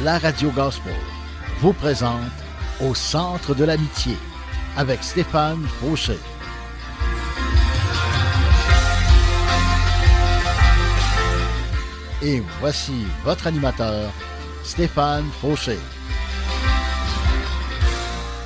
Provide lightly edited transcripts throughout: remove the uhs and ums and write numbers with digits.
la Radio Gospel vous présente Au centre de l'amitié avec Stéphane Fauché. Et voici votre animateur, Stéphane Fauché.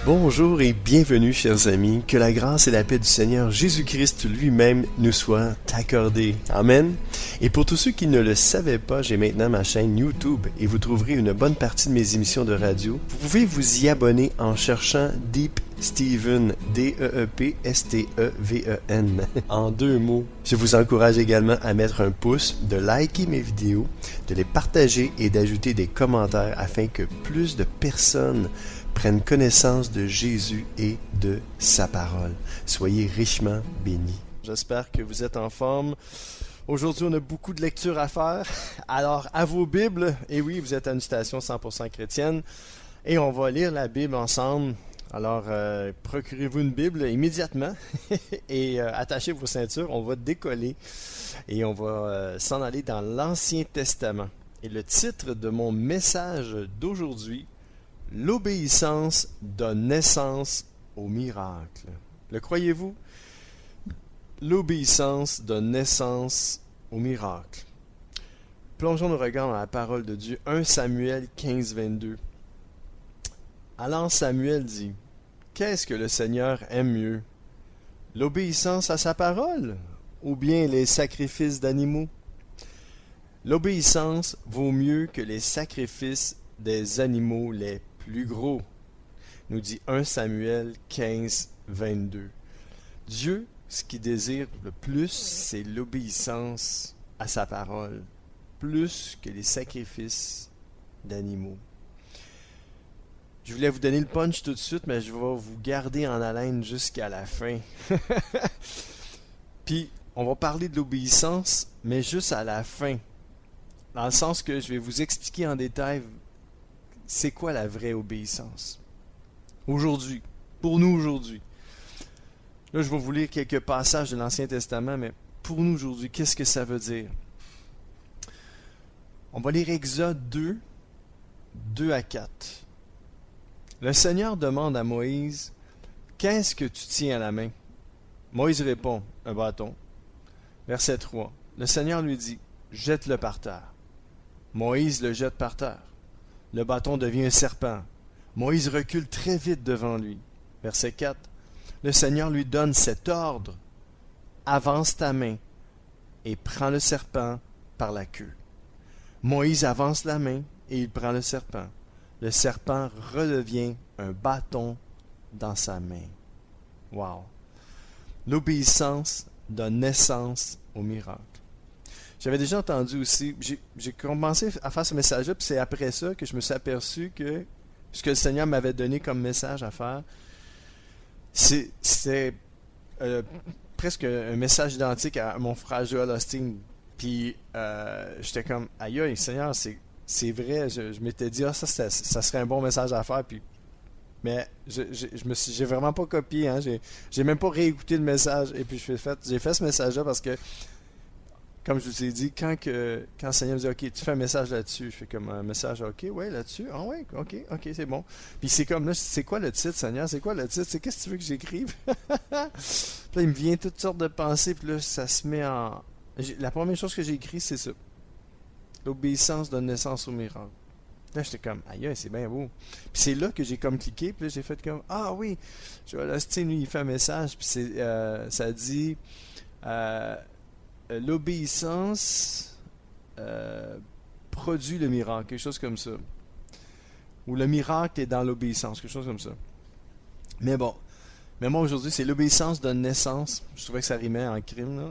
Bonjour et bienvenue, chers amis. Que la grâce et la paix du Seigneur Jésus-Christ lui-même nous soient accordées. Amen. Et pour tous ceux qui ne le savaient pas, j'ai maintenant ma chaîne YouTube et vous trouverez une bonne partie de mes émissions de radio. Vous pouvez vous y abonner en cherchant Deep Steven, D-E-E-P-S-T-E-V-E-N, en 2 mots. Je vous encourage également à mettre un pouce, de liker mes vidéos, de les partager et d'ajouter des commentaires afin que plus de personnes prennent connaissance de Jésus et de sa parole. Soyez richement bénis. J'espère que vous êtes en forme. Aujourd'hui, on a beaucoup de lectures à faire. Alors, à vos Bibles, et oui, vous êtes à une station 100% chrétienne, et on va lire la Bible ensemble. Alors, procurez-vous une Bible immédiatement et attachez vos ceintures. On va décoller et on va s'en aller dans l'Ancien Testament. Et le titre de mon message d'aujourd'hui, l'obéissance donne naissance au miracle. Le croyez-vous? L'obéissance donne naissance au miracle. Plongeons nos regards dans la parole de Dieu. 1 Samuel 15, 22. Alors Samuel dit, « Qu'est-ce que le Seigneur aime mieux? L'obéissance à sa parole ou bien les sacrifices d'animaux? L'obéissance vaut mieux que les sacrifices des animaux les plus gros. » Nous dit 1 Samuel 15, 22. Dieu, ce qu'il désire le plus, c'est l'obéissance à sa parole, plus que les sacrifices d'animaux. Je voulais vous donner le punch tout de suite, mais je vais vous garder en haleine jusqu'à la fin. Puis, on va parler de l'obéissance, mais juste à la fin. Dans le sens que je vais vous expliquer en détail c'est quoi la vraie obéissance. Aujourd'hui, pour nous aujourd'hui. Là, je vais vous lire quelques passages de l'Ancien Testament, mais pour nous aujourd'hui, qu'est-ce que ça veut dire? On va lire Exode 2, 2 à 4. Le Seigneur demande à Moïse, « Qu'est-ce que tu tiens à la main? » Moïse répond, « Un bâton. » Verset 3. Le Seigneur lui dit, « Jette-le par terre. » Moïse le jette par terre. Le bâton devient un serpent. Moïse recule très vite devant lui. Verset 4. Le Seigneur lui donne cet ordre, « Avance ta main et prends le serpent par la queue. » Moïse avance la main et il prend le serpent. Le serpent redevient un bâton dans sa main. Wow! L'obéissance donne naissance au miracle. J'avais déjà entendu aussi, j'ai commencé à faire ce message-là, puis c'est après ça que je me suis aperçu que ce que le Seigneur m'avait donné comme message à faire, c'était presque un message identique à mon frère Joel Austin. Puis j'étais comme, aïe aïe, Seigneur, c'est vrai, je m'étais dit, ça serait un bon message à faire, puis mais j'ai vraiment pas copié, hein, j'ai même pas réécouté le message, et puis j'ai fait ce message-là parce que, comme je vous ai dit, quand le Seigneur me dit, ok, tu fais un message là-dessus, je fais comme un message, ok, ouais, là-dessus, ah ouais, ok, c'est bon. Puis c'est comme là, c'est quoi le titre, Seigneur, c'est quoi le titre, c'est qu'est-ce que tu veux que j'écrive? Puis là, il me vient toutes sortes de pensées, puis là, ça se met en. La première chose que j'ai écrit, c'est ça. L'obéissance donne naissance au miracle. Là, j'étais comme, aïe, c'est bien beau. Puis c'est là que j'ai comme cliqué, puis là, j'ai fait comme, ah oui, Joel Austin, lui, il fait un message, puis ça dit, l'obéissance produit le miracle, quelque chose comme ça. Ou le miracle est dans l'obéissance, quelque chose comme ça. Mais bon. Mais moi, aujourd'hui, c'est l'obéissance donne naissance. Je trouvais que ça rimait en crime, là.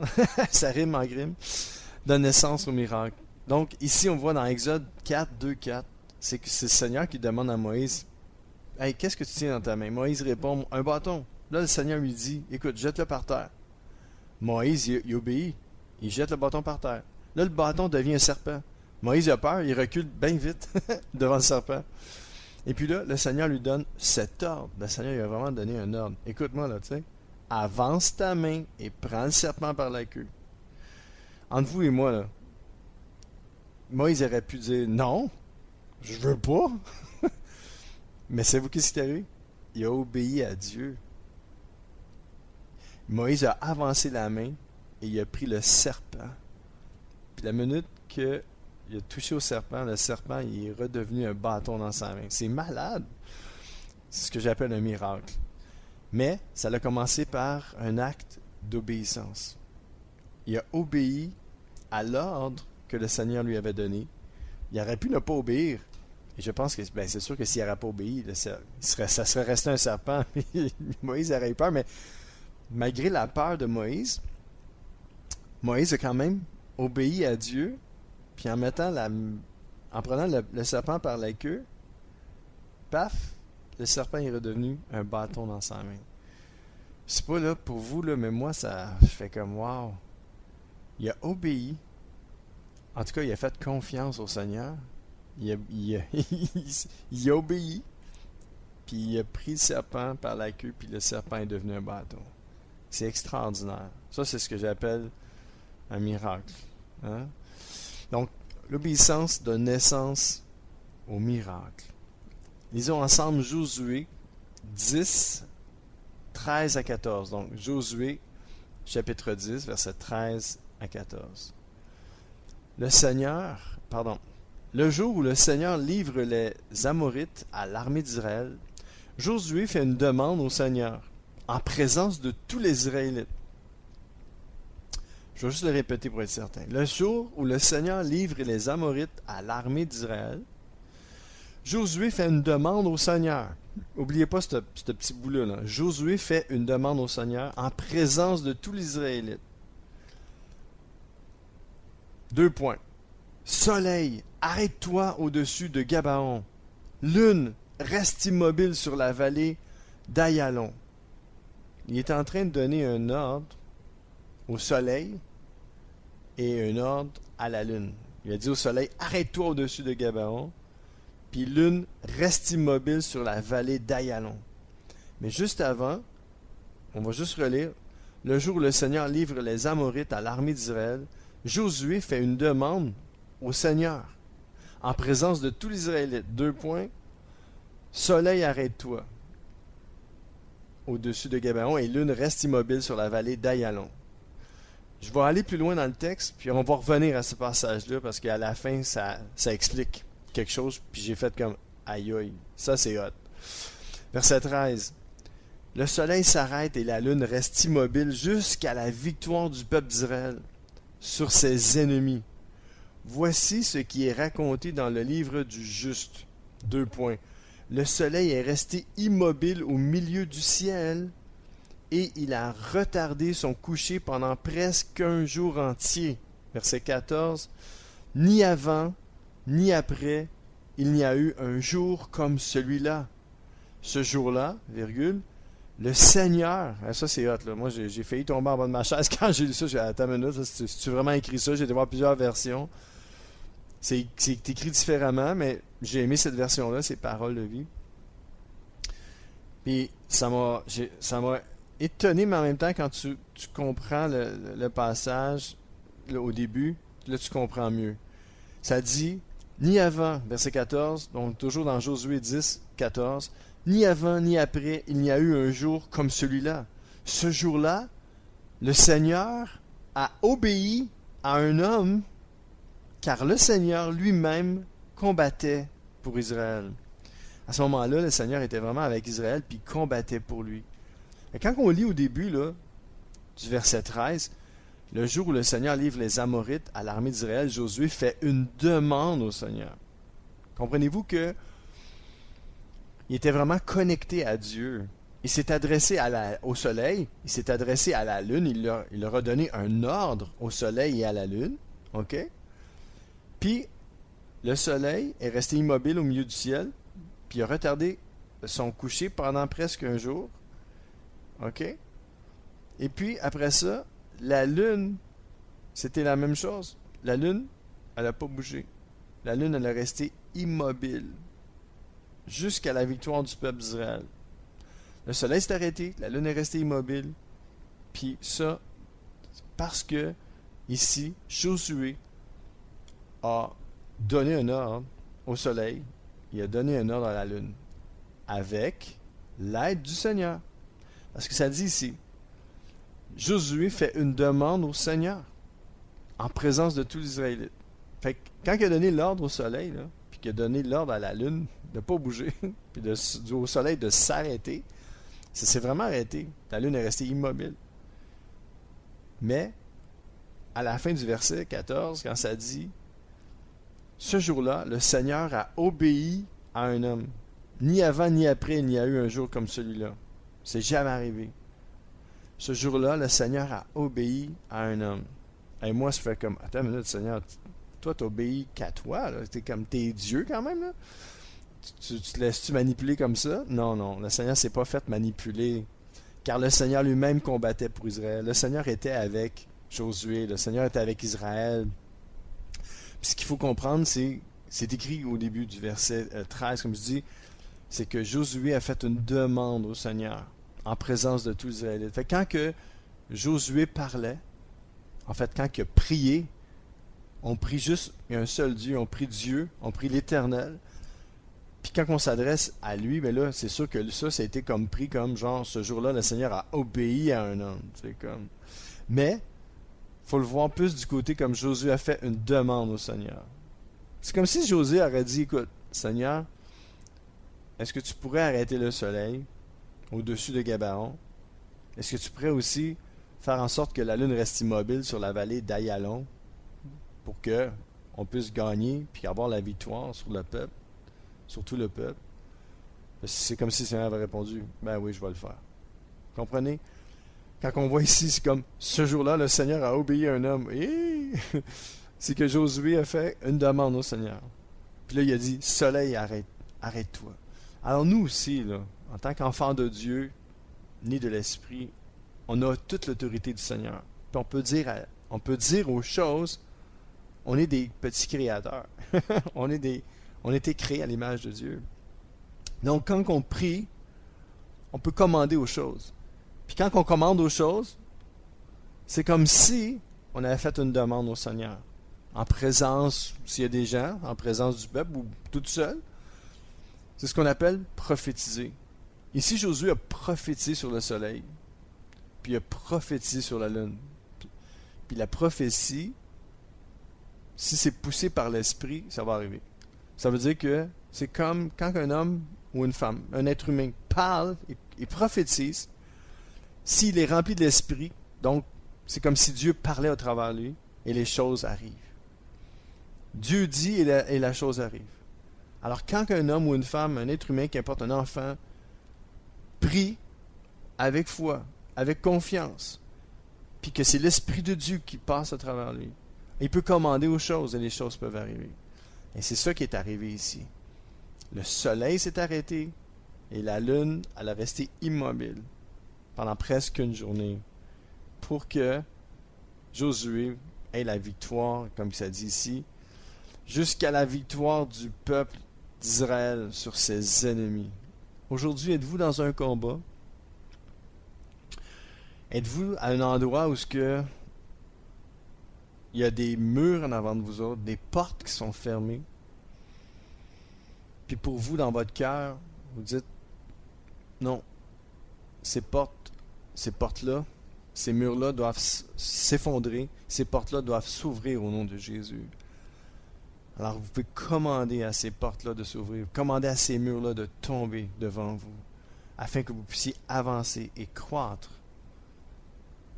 Ça rime en crime. Donne naissance au miracle. Donc, ici, on voit dans Exode 4, 2, 4, c'est que c'est le Seigneur qui demande à Moïse, « Hey, qu'est-ce que tu tiens dans ta main? » Moïse répond, « Un bâton. » Là, le Seigneur lui dit, « Écoute, jette-le par terre. » Moïse, il obéit. Il jette le bâton par terre. Là, le bâton devient un serpent. Moïse a peur, il recule bien vite devant le serpent. Et puis là, le Seigneur lui donne cet ordre. Le Seigneur lui a vraiment donné un ordre. Écoute-moi là, tu sais. Avance ta main et prends le serpent par la queue. Entre vous et moi, là, Moïse aurait pu dire non. Je veux pas. Mais savez-vous qu'est-ce qui est arrivé? Il a obéi à Dieu. Moïse a avancé la main et il a pris le serpent. Puis la minute qu'il a touché au serpent, le serpent il est redevenu un bâton dans sa main. C'est malade. C'est ce que j'appelle un miracle. Mais ça a commencé par un acte d'obéissance. Il a obéi à l'ordre que le Seigneur lui avait donné. Il aurait pu ne pas obéir. Et je pense que c'est sûr que s'il n'aurait pas obéi, ça serait resté un serpent. Moïse aurait eu peur, mais malgré la peur de Moïse, Moïse a quand même obéi à Dieu, puis en prenant le serpent par la queue, paf, le serpent est redevenu un bâton dans sa main. Je sais pas là pour vous, là, mais moi, je fais comme wow. Il a obéi. En tout cas, il a fait confiance au Seigneur. Il a obéi. Puis il a pris le serpent par la queue, puis le serpent est devenu un bâton. C'est extraordinaire. Ça, c'est ce que j'appelle un miracle. Hein? Donc, l'obéissance donne naissance au miracle. Lisons ensemble Josué 10, 13 à 14. Donc, Josué, chapitre 10, versets 13 à 14. Le jour où le Seigneur livre les Amorites à l'armée d'Israël, Josué fait une demande au Seigneur, en présence de tous les Israélites. Je vais juste le répéter pour être certain. Le jour où le Seigneur livre les Amorites à l'armée d'Israël, Josué fait une demande au Seigneur. N'oubliez pas ce petit bout-là. Là. Josué fait une demande au Seigneur en présence de tous les Israélites. 2 points. Soleil, arrête-toi au-dessus de Gabaon. Lune, reste immobile sur la vallée d'Ayalon. Il est en train de donner un ordre au soleil et un ordre à la lune. Il a dit au soleil, arrête-toi au-dessus de Gabaon. Puis lune, reste immobile sur la vallée d'Ayalon. Mais juste avant, on va juste relire. Le jour où le Seigneur livre les Amorites à l'armée d'Israël, Josué fait une demande au Seigneur, en présence de tous les Israélites. 2 points. Soleil, arrête-toi au-dessus de Gabaon, et lune reste immobile sur la vallée d'Ayalon. Je vais aller plus loin dans le texte, puis on va revenir à ce passage-là, parce qu'à la fin, ça explique quelque chose, puis j'ai fait comme aïe aïe. Ça, c'est hot. Verset 13. Le soleil s'arrête et la lune reste immobile jusqu'à la victoire du peuple d'Israël sur ses ennemis. Voici ce qui est raconté dans le livre du juste. 2 points. Le soleil est resté immobile au milieu du ciel et il a retardé son coucher pendant presque un jour entier. Verset 14. Ni avant, ni après, il n'y a eu un jour comme celui-là. Ce jour-là, virgule, le Seigneur, ça c'est hot là, moi j'ai failli tomber en bas de ma chaise quand j'ai lu ça, j'ai dit attends une minute, si tu vraiment écrit ça, j'ai été voir plusieurs versions. C'est écrit différemment, mais j'ai aimé cette version-là, c'est paroles de vie. Puis ça m'a étonné, mais en même temps, quand tu comprends le passage là, au début, là tu comprends mieux. Ça dit, ni avant, verset 14, donc toujours dans Josué 10, 14, ni avant ni après, il n'y a eu un jour comme celui-là. Ce jour-là, le Seigneur a obéi à un homme, car le Seigneur lui-même combattait pour Israël. À ce moment-là, le Seigneur était vraiment avec Israël, puis il combattait pour lui. Et quand on lit au début là, du verset 13, le jour où le Seigneur livre les Amorites à l'armée d'Israël, Josué fait une demande au Seigneur. Comprenez-vous que il était vraiment connecté à Dieu. Il s'est adressé au soleil, il s'est adressé à la lune, il leur a donné un ordre au soleil et à la lune. OK? Puis, le soleil est resté immobile au milieu du ciel, puis il a retardé son coucher pendant presque un jour. OK? Et puis, après ça, la lune, c'était la même chose. La lune, elle n'a pas bougé. La lune, elle est restée immobile jusqu'à la victoire du peuple d'Israël. Le soleil s'est arrêté, la lune est restée immobile. Puis ça, parce que ici, Josué a donné un ordre au soleil, il a donné un ordre à la lune, avec l'aide du Seigneur. Parce que ça dit ici, Josué fait une demande au Seigneur, en présence de tous les Israélites. Fait que quand il a donné l'ordre au soleil, là, puis qu'il a donné l'ordre à la lune de ne pas bouger, puis au soleil de s'arrêter, ça s'est vraiment arrêté. La lune est restée immobile. Mais, à la fin du verset 14, quand ça dit, ce jour-là, le Seigneur a obéi à un homme. Ni avant ni après, il n'y a eu un jour comme celui-là. C'est jamais arrivé. Ce jour-là, le Seigneur a obéi à un homme. Et moi, je fais comme, attends une minute, Seigneur, toi, t'obéis qu'à toi, là. T'es Dieu quand même, là. Tu te laisses-tu manipuler comme ça? Non, non, le Seigneur s'est pas fait manipuler, car le Seigneur lui-même combattait pour Israël. Le Seigneur était avec Josué, le Seigneur était avec Israël. Puis ce qu'il faut comprendre, c'est écrit au début du verset 13, comme je dis, c'est que Josué a fait une demande au Seigneur, en présence de tous les Israélites. Fait que quand que Josué parlait, en fait, quand il a prié, on prie juste, il y a un seul Dieu, on prie Dieu, on prie l'Éternel. Puis quand on s'adresse à lui, ben là, c'est sûr que ça a été comme pris comme genre, ce jour-là, le Seigneur a obéi à un homme. C'est comme... Mais, faut le voir plus du côté comme Josué a fait une demande au Seigneur. C'est comme si Josué aurait dit, écoute, Seigneur, est-ce que tu pourrais arrêter le soleil au-dessus de Gabaon? Est-ce que tu pourrais aussi faire en sorte que la lune reste immobile sur la vallée d'Ayalon pour que on puisse gagner puis avoir la victoire sur le peuple, sur tout le peuple? C'est comme si le Seigneur avait répondu, ben oui, je vais le faire. Comprenez? Quand on voit ici, c'est comme, ce jour-là, le Seigneur a obéi à un homme. Et c'est que Josué a fait une demande au Seigneur. Puis là, il a dit, soleil, arrête-toi. Alors nous aussi, là, en tant qu'enfants de Dieu, nés de l'Esprit, on a toute l'autorité du Seigneur. Puis on peut dire aux choses, on est des petits créateurs. on a été créés à l'image de Dieu. Donc quand on prie, on peut commander aux choses. Puis quand on commande aux choses, c'est comme si on avait fait une demande au Seigneur. En présence, s'il y a des gens, en présence du peuple ou tout seul. C'est ce qu'on appelle prophétiser. Ici, Josué a prophétisé sur le soleil. Puis il a prophétisé sur la lune. Puis la prophétie, si c'est poussé par l'esprit, ça va arriver. Ça veut dire que c'est comme quand un homme ou une femme, un être humain, parle et prophétise, s'il est rempli de l'esprit, donc c'est comme si Dieu parlait au travers de lui et les choses arrivent. Dieu dit et la chose arrive. Alors quand un homme ou une femme, un être humain, qu'importe un enfant, prie avec foi, avec confiance, puis que c'est l'Esprit de Dieu qui passe à travers lui, il peut commander aux choses et les choses peuvent arriver. Et c'est ça qui est arrivé ici. Le soleil s'est arrêté et la lune, elle a resté immobile pendant presque une journée pour que Josué ait la victoire, comme ça dit ici, jusqu'à la victoire du peuple d'Israël sur ses ennemis. Aujourd'hui, êtes-vous dans un combat? Êtes-vous à un endroit où il y a des murs en avant de vous autres, des portes qui sont fermées? Puis pour vous, dans votre cœur, vous dites, non, ces portes-là, ces murs-là doivent s'effondrer, ces portes-là doivent s'ouvrir au nom de Jésus. Alors vous pouvez commander à ces portes-là de s'ouvrir, commander à ces murs-là de tomber devant vous, afin que vous puissiez avancer et croître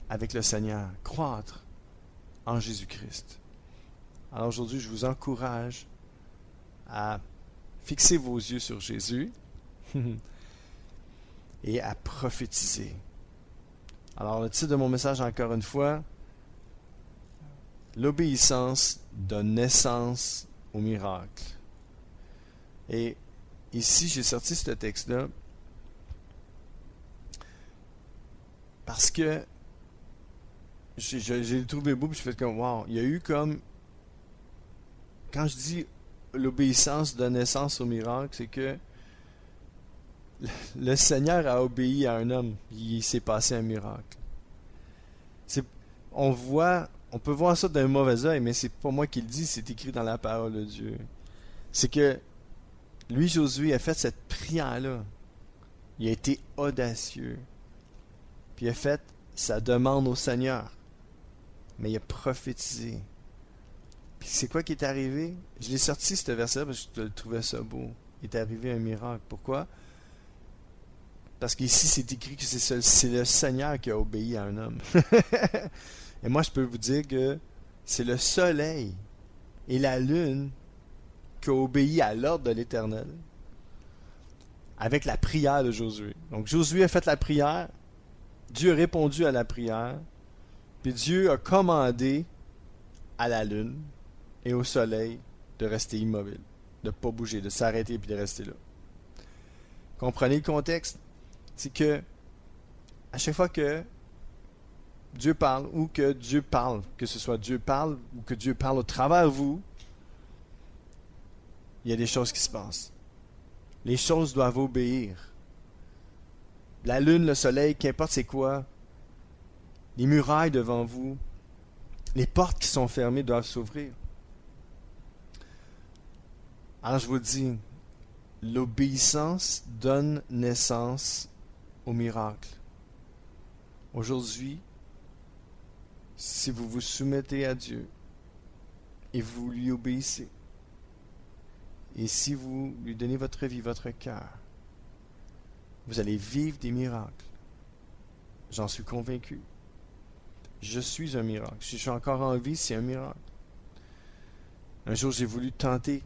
avec le Seigneur, croître en Jésus-Christ. Alors aujourd'hui, je vous encourage à fixer vos yeux sur Jésus et à prophétiser. Alors le titre de mon message, encore une fois, l'obéissance donne naissance au miracle. Et ici, j'ai sorti ce texte-là parce que j'ai trouvé beau, puis je fais comme, wow, il y a eu comme, quand je dis l'obéissance donne naissance au miracle, c'est que le Seigneur a obéi à un homme, il s'est passé un miracle. On peut voir ça d'un mauvais œil, mais c'est pas moi qui le dis, c'est écrit dans la parole de Dieu. c'est que lui, Josué, a fait cette prière-là. Il a été audacieux. Puis il a fait sa demande au Seigneur. Mais il a prophétisé. Puis c'est quoi qui est arrivé? Je l'ai sorti, ce verset-là, parce que je trouvais ça beau. Il est arrivé un miracle. Pourquoi? Parce qu'ici, c'est écrit que c'est le Seigneur qui a obéi à un homme. Et moi, je peux vous dire que c'est le soleil et la lune qui ont obéi à l'ordre de l'Éternel avec la prière de Josué. Donc, Josué a fait la prière, Dieu a répondu à la prière, puis Dieu a commandé à la lune et au soleil de rester immobile, de ne pas bouger, de s'arrêter et de rester là. Comprenez le contexte? C'est que à chaque fois que Dieu parle ou que Dieu parle, que ce soit Dieu parle ou que Dieu parle au travers de vous, il y a des choses qui se passent. Les choses doivent obéir. La lune, le soleil, qu'importe c'est quoi, les murailles devant vous, les portes qui sont fermées doivent s'ouvrir. Alors je vous dis, l'obéissance donne naissance au miracle. Aujourd'hui, si vous vous soumettez à Dieu et vous lui obéissez, et si vous lui donnez votre vie, votre cœur, vous allez vivre des miracles. J'en suis convaincu. Je suis un miracle. Si je suis encore en vie, c'est un miracle. Un jour, j'ai voulu tenter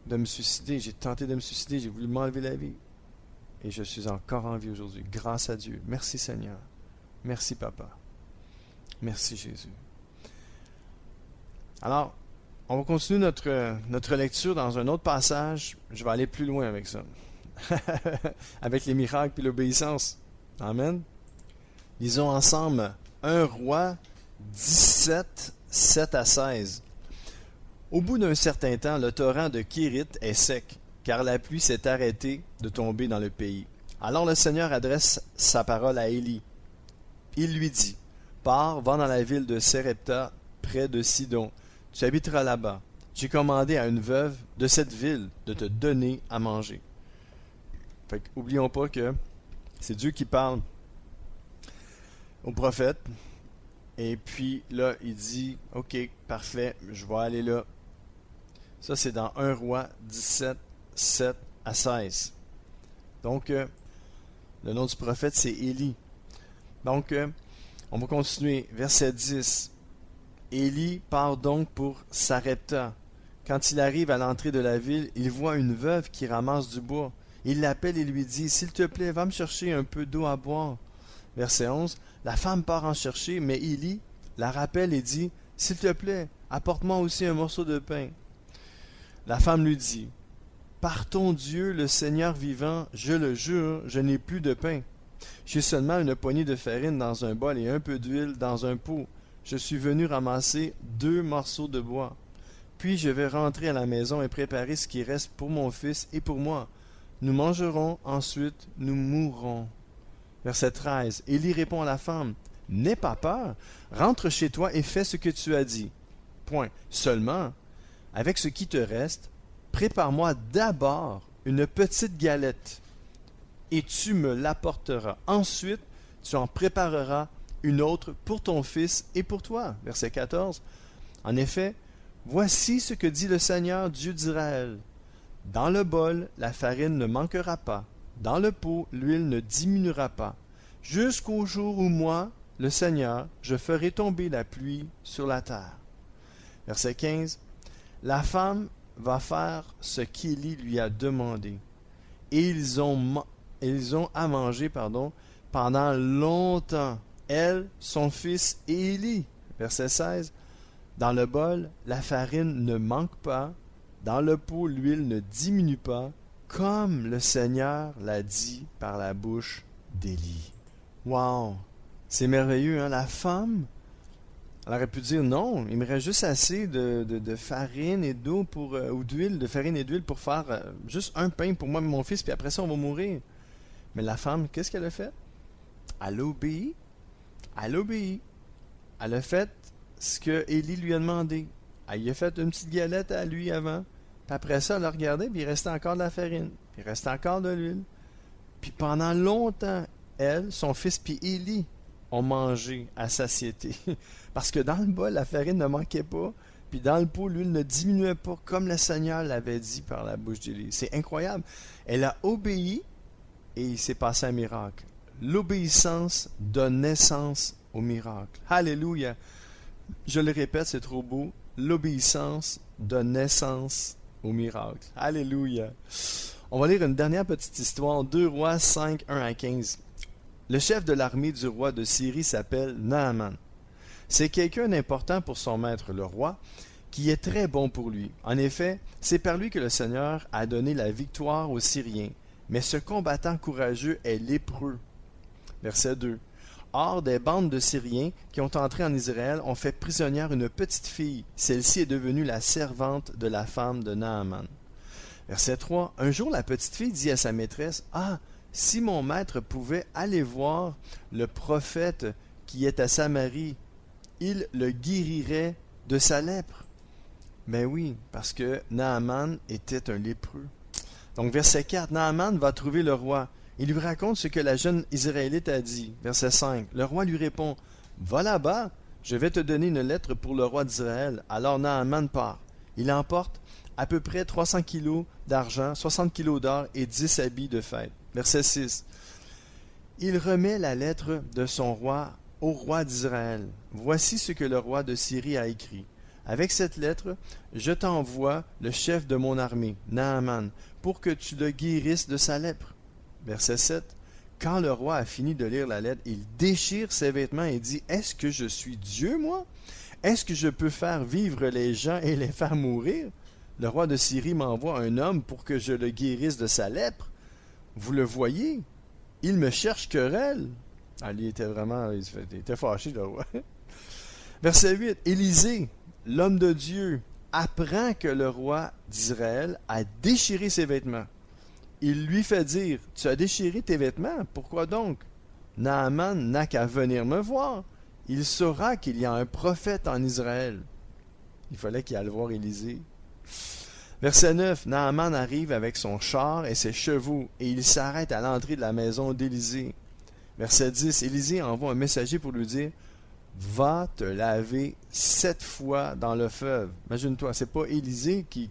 de me suicider. J'ai tenté de me suicider. J'ai voulu m'enlever la vie. Et je suis encore en vie aujourd'hui. Grâce à Dieu. Merci Seigneur. Merci Papa. Merci Jésus. Alors, on va continuer notre lecture dans un autre passage. Je vais aller plus loin avec ça. Avec les miracles et l'obéissance. Amen. Lisons ensemble 1 Roi 17, 7 à 16. Au bout d'un certain temps, le torrent de Kérit est sec, car la pluie s'est arrêtée de tomber dans le pays. Alors le Seigneur adresse sa parole à Élie. Il lui dit, « Pars, va dans la ville de Sérepta, près de Sidon. Tu habiteras là-bas. J'ai commandé à une veuve de cette ville de te donner à manger. » Fait qu'oublions pas que c'est Dieu qui parle au prophète. Et puis là, il dit, « Ok, parfait, je vais aller là. » Ça, c'est dans 1 Roi 17, 7 à 16. Donc, le nom du prophète, c'est Élie. Donc, on va continuer. Verset 10. Élie part donc pour Sarepta. Quand il arrive à l'entrée de la ville, il voit une veuve qui ramasse du bois. Il l'appelle et lui dit, « S'il te plaît, va me chercher un peu d'eau à boire. » Verset 11. La femme part en chercher, mais Élie la rappelle et dit, « S'il te plaît, apporte-moi aussi un morceau de pain. » La femme lui dit, « Par ton Dieu, le Seigneur vivant, je le jure, je n'ai plus de pain. J'ai seulement une poignée de farine dans un bol et un peu d'huile dans un pot. Je suis venu ramasser 2 morceaux de bois. Puis je vais rentrer à la maison et préparer ce qui reste pour mon fils et pour moi. Nous mangerons, ensuite nous mourrons. » Verset 13. Élie répond à la femme, « N'aie pas peur, rentre chez toi et fais ce que tu as dit. Point. Seulement, avec ce qui te reste, prépare-moi d'abord une petite galette, et tu me l'apporteras. Ensuite, tu en prépareras une autre pour ton fils et pour toi. » Verset 14. En effet, voici ce que dit le Seigneur, Dieu d'Israël. Dans le bol, la farine ne manquera pas. Dans le pot, l'huile ne diminuera pas. Jusqu'au jour où moi, le Seigneur, je ferai tomber la pluie sur la terre. Verset 15. La femme va faire ce qu'Élie lui a demandé. Et ils ont à manger pendant longtemps. Elle, son fils et Élie. Verset 16. Dans le bol, la farine ne manque pas. Dans le pot, l'huile ne diminue pas, comme le Seigneur l'a dit par la bouche d'Élie. Wow! C'est merveilleux, hein? La femme, elle aurait pu dire non, il me reste juste assez de farine et d'eau ou d'huile, de farine et d'huile pour faire juste un pain pour moi et mon fils, puis après ça, on va mourir. Mais la femme, qu'est-ce qu'elle a fait? Elle a obéi. Elle a obéi. Elle a fait ce que Élie lui a demandé. Elle lui a fait une petite galette à lui avant. Puis après ça, elle le regardait, puis il restait encore de la farine. Puis il restait encore de l'huile. Puis pendant longtemps, elle, son fils, puis Élie ont mangé à satiété. Parce que dans le bol, la farine ne manquait pas. Puis dans le pot, l'huile ne diminuait pas, comme le Seigneur l'avait dit par la bouche d'Élie. C'est incroyable. Elle a obéi et il s'est passé un miracle. L'obéissance donne naissance au miracle. Alléluia. Je le répète, c'est trop beau. L'obéissance donne naissance au miracle. Alléluia. On va lire une dernière petite histoire. 2 Rois 5, 1 à 15. Le chef de l'armée du roi de Syrie s'appelle Naaman. C'est quelqu'un d'important pour son maître, le roi, qui est très bon pour lui. En effet, c'est par lui que le Seigneur a donné la victoire aux Syriens. Mais ce combattant courageux est lépreux. Verset 2. Or, des bandes de Syriens qui ont entré en Israël ont fait prisonnière une petite fille. Celle-ci est devenue la servante de la femme de Naaman. Verset 3. Un jour, la petite fille dit à sa maîtresse, « Ah, si mon maître pouvait aller voir le prophète qui est à Samarie, il le guérirait de sa lèpre. » Ben oui, parce que Naaman était un lépreux. Donc, verset 4, Naaman va trouver le roi. Il lui raconte ce que la jeune Israélite a dit. Verset 5, le roi lui répond, « Va là-bas, je vais te donner une lettre pour le roi d'Israël. » Alors Naaman part. Il emporte à peu près 300 kilos d'argent, 60 kilos d'or et 10 habits de fête. Verset 6, il remet la lettre de son roi au roi d'Israël. Voici ce que le roi de Syrie a écrit. Avec cette lettre, je t'envoie le chef de mon armée, Naaman, pour que tu le guérisses de sa lèpre. Verset 7. Quand le roi a fini de lire la lettre, il déchire ses vêtements et dit, « Est-ce que je suis Dieu, moi? Est-ce que je peux faire vivre les gens et les faire mourir? Le roi de Syrie m'envoie un homme pour que je le guérisse de sa lèpre. Vous le voyez? Il me cherche querelle. » Ah, il était fâché, le roi. Verset 8. Élisée, l'homme de Dieu, apprend que le roi d'Israël a déchiré ses vêtements. Il lui fait dire, « Tu as déchiré tes vêtements, pourquoi donc? Naaman n'a qu'à venir me voir. Il saura qu'il y a un prophète en Israël. » Il fallait qu'il aille voir Élisée. Verset 9, Naaman arrive avec son char et ses chevaux, et il s'arrête à l'entrée de la maison d'Élisée. Verset 10, Élisée envoie un messager pour lui dire, « Va te laver 7 fois dans le fleuve. » Imagine-toi, c'est pas Élisée qui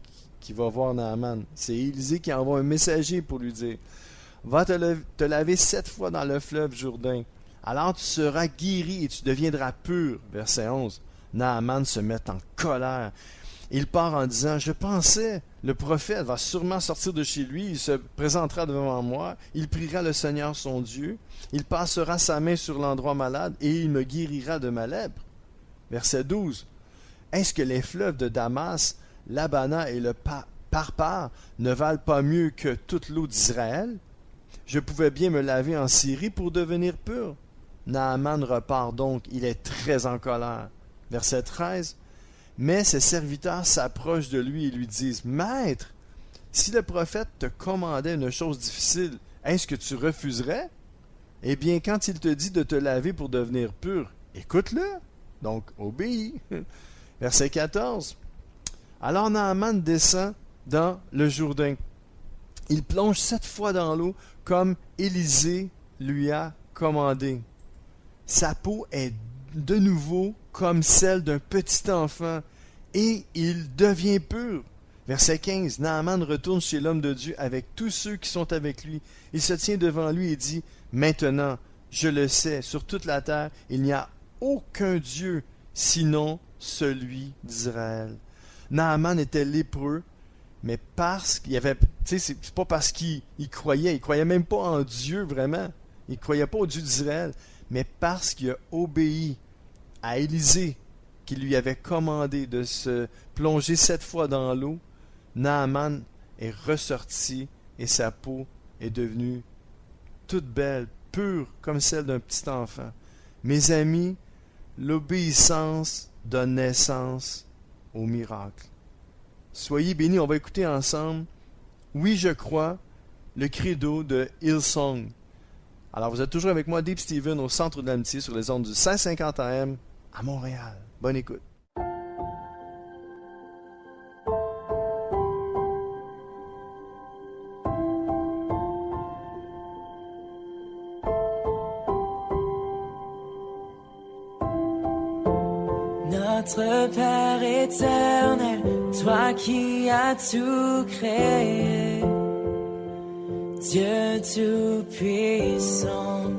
va voir Naaman. C'est Élisée qui envoie un messager pour lui dire, « Va te laver 7 fois dans le fleuve Jourdain. Alors tu seras guéri et tu deviendras pur. » Verset 11, Naaman se met en colère. Il part en disant, « Je pensais, le prophète va sûrement sortir de chez lui, il se présentera devant moi, il priera le Seigneur son Dieu, il passera sa main sur l'endroit malade et il me guérira de ma lèpre. » Verset 12. « Est-ce que les fleuves de Damas, l'Abana et le Parpar ne valent pas mieux que toute l'eau d'Israël? Je pouvais bien me laver en Syrie pour devenir pur. » Naaman repart donc, il est très en colère. Verset 13. Mais ses serviteurs s'approchent de lui et lui disent, « Maître, si le prophète te commandait une chose difficile, est-ce que tu refuserais? Eh bien, quand il te dit de te laver pour devenir pur, écoute-le, donc obéis. » Verset 14. Alors Naaman descend dans le Jourdain. Il plonge 7 fois dans l'eau comme Élisée lui a commandé. Sa peau est de nouveau comme celle d'un petit enfant, et il devient pur. Verset 15, Naaman retourne chez l'homme de Dieu avec tous ceux qui sont avec lui. Il se tient devant lui et dit, « Maintenant, je le sais, sur toute la terre, il n'y a aucun Dieu sinon celui d'Israël. » Naaman était lépreux, mais parce qu'il y avait... Tu sais, c'est pas parce qu'il croyait même pas en Dieu vraiment. Il croyait pas au Dieu d'Israël, mais parce qu'il a obéi à Élisée, qui lui avait commandé de se plonger 7 fois dans l'eau, Naaman est ressorti et sa peau est devenue toute belle, pure comme celle d'un petit enfant. Mes amis, l'obéissance donne naissance au miracle. Soyez bénis, on va écouter ensemble « Oui, je crois », le credo de Hillsong. Alors, vous êtes toujours avec moi, Dave Steven, au Centre de l'Amitié, sur les ondes du 550 AM à Montréal. Bonne écoute. Notre Père éternel, toi qui as tout créé, Dieu tout-puissant,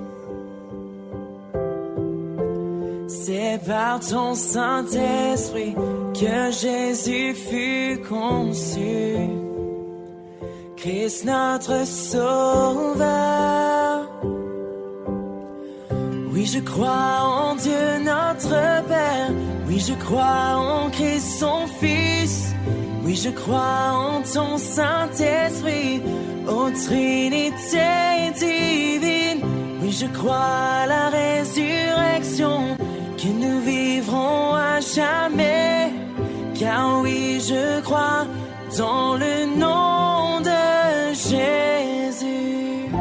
c'est par ton Saint-Esprit que Jésus fut conçu, Christ notre Sauveur. Oui, je crois en Dieu notre Père, oui, je crois en Christ son Fils, oui, je crois en ton Saint-Esprit, ô Trinité divine. Oui, je crois à la résurrection, que nous vivrons à jamais. Car oui, je crois dans le nom de Jésus.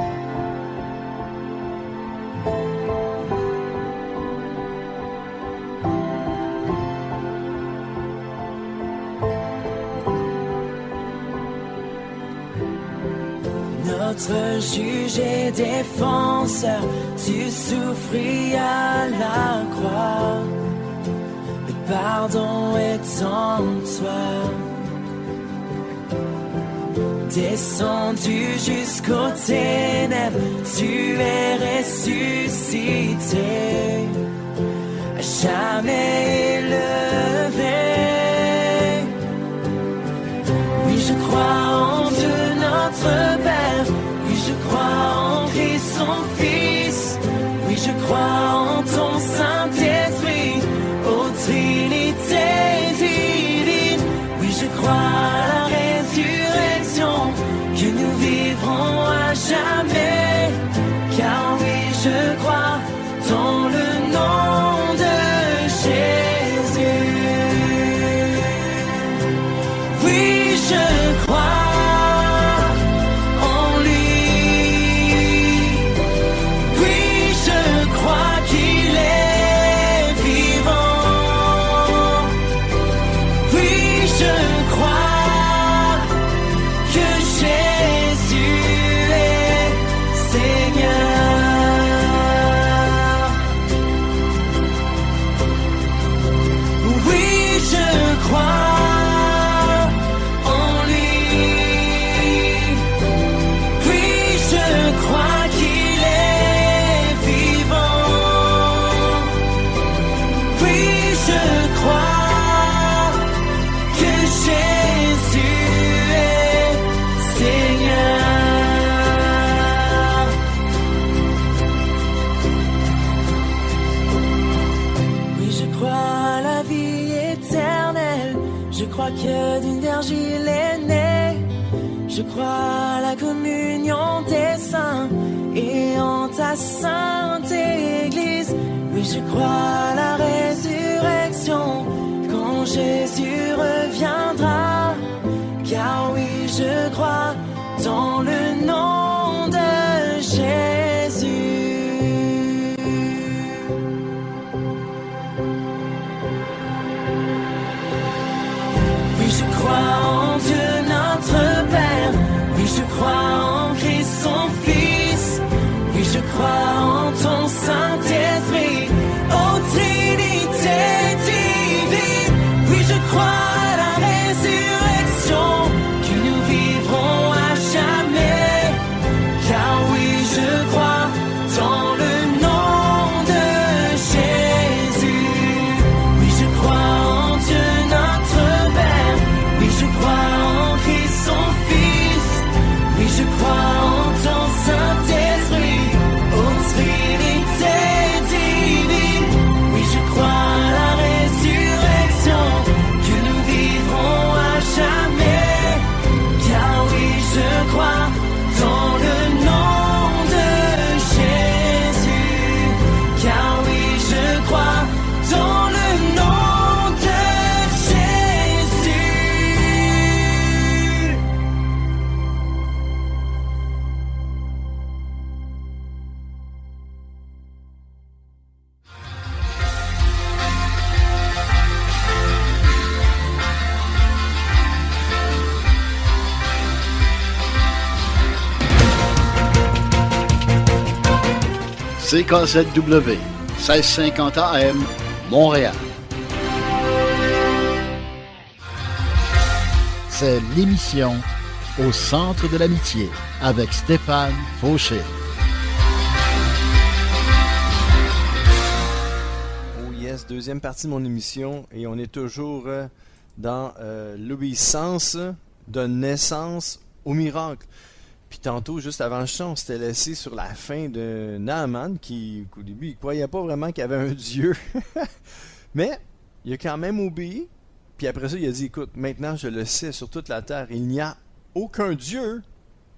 Notre juge et défenseur, tu souffris à la croix. Le pardon est en toi. Descendu jusqu'aux ténèbres, tu es ressuscité, à jamais élevé. Oui, je crois en Dieu notre Père, oui, je crois en Christ son Fils, oui, je crois en ton Saint-Esprit, ô Trinité divine. Oui, je crois à la résurrection, que nous vivrons à jamais. Car oui, je crois dans le nom de Jésus. Oui, je crois en lui. Oui, je crois qu'il est vivant. Oui, je crois que Jésus est Seigneur. Oui, je crois en lui. Oui, je crois qu'il est vivant. Oui, je crois que Jésus est Seigneur. Oui, je crois à la vie éternelle. Je crois que d'une vierge il est né. Je crois à la communion des saints et en ta sainte Église. Oui, je crois à la résurrection quand Jésus reviendra. Car oui, je crois dans le nom de Jésus. Oui, je crois en Dieu notre Père, oui, je crois en Christ son Fils, oui, je crois en ton Saint-Esprit, ô Trinité divine. Oui, je crois à la résurrection, que nous vivrons à jamais. Car oui, je crois dans le nom de Jésus. Oui, je crois en Dieu notre Père, oui, je crois en Christ son Fils, oui, je crois en ton Saint-Esprit, ô Trinité divine. Oui, je crois à la résurrection, que nous vivrons à jamais. Car oui, je crois dans le nom de Jésus. Car oui, je crois dans le nom de Jésus. CKZW, 1650 AM, Montréal. c'est l'émission Au centre de l'amitié avec Stéphane Fauché. Oh yes, deuxième partie de mon émission et on est toujours dans l'obéissance donne naissance au miracle. Puis tantôt, juste avant le chant, on s'était laissé sur la fin de Naaman qui, au début, il croyait pas vraiment qu'il y avait un Dieu. Mais il a quand même obéi. Puis après ça, il a dit, écoute, maintenant je le sais sur toute la terre, il n'y a aucun Dieu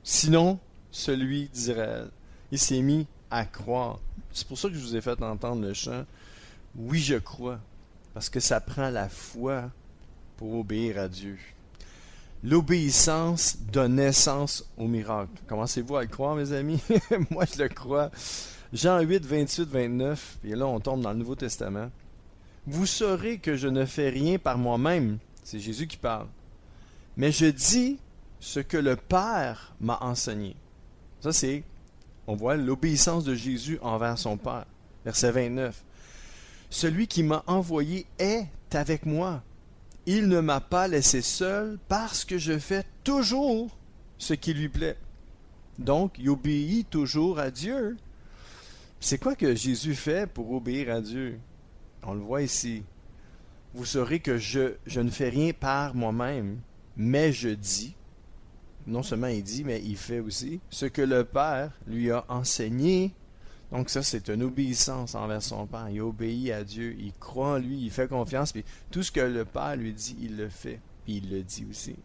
sinon celui d'Israël. Il s'est mis à croire. C'est pour ça que je vous ai fait entendre le chant. Oui, je crois. Parce que ça prend la foi pour obéir à Dieu. L'obéissance donne naissance au miracle. Commencez-vous à le croire, mes amis? Moi, je le crois. Jean 8, 28, 29. Et là, on tombe dans le Nouveau Testament. Vous saurez que je ne fais rien par moi-même. C'est Jésus qui parle. Mais je dis ce que le Père m'a enseigné. Ça, c'est, on voit l'obéissance de Jésus envers son Père. Verset 29. Celui qui m'a envoyé est avec moi. Il ne m'a pas laissé seul parce que je fais toujours ce qui lui plaît. Donc, il obéit toujours à Dieu. C'est quoi que Jésus fait pour obéir à Dieu? On le voit ici. Vous saurez que je ne fais rien par moi-même, mais je dis, non seulement il dit, mais il fait aussi, ce que le Père lui a enseigné. Donc ça, c'est une obéissance envers son Père. Il obéit à Dieu, il croit en lui, il fait confiance, puis tout ce que le Père lui dit, il le fait, puis il le dit aussi.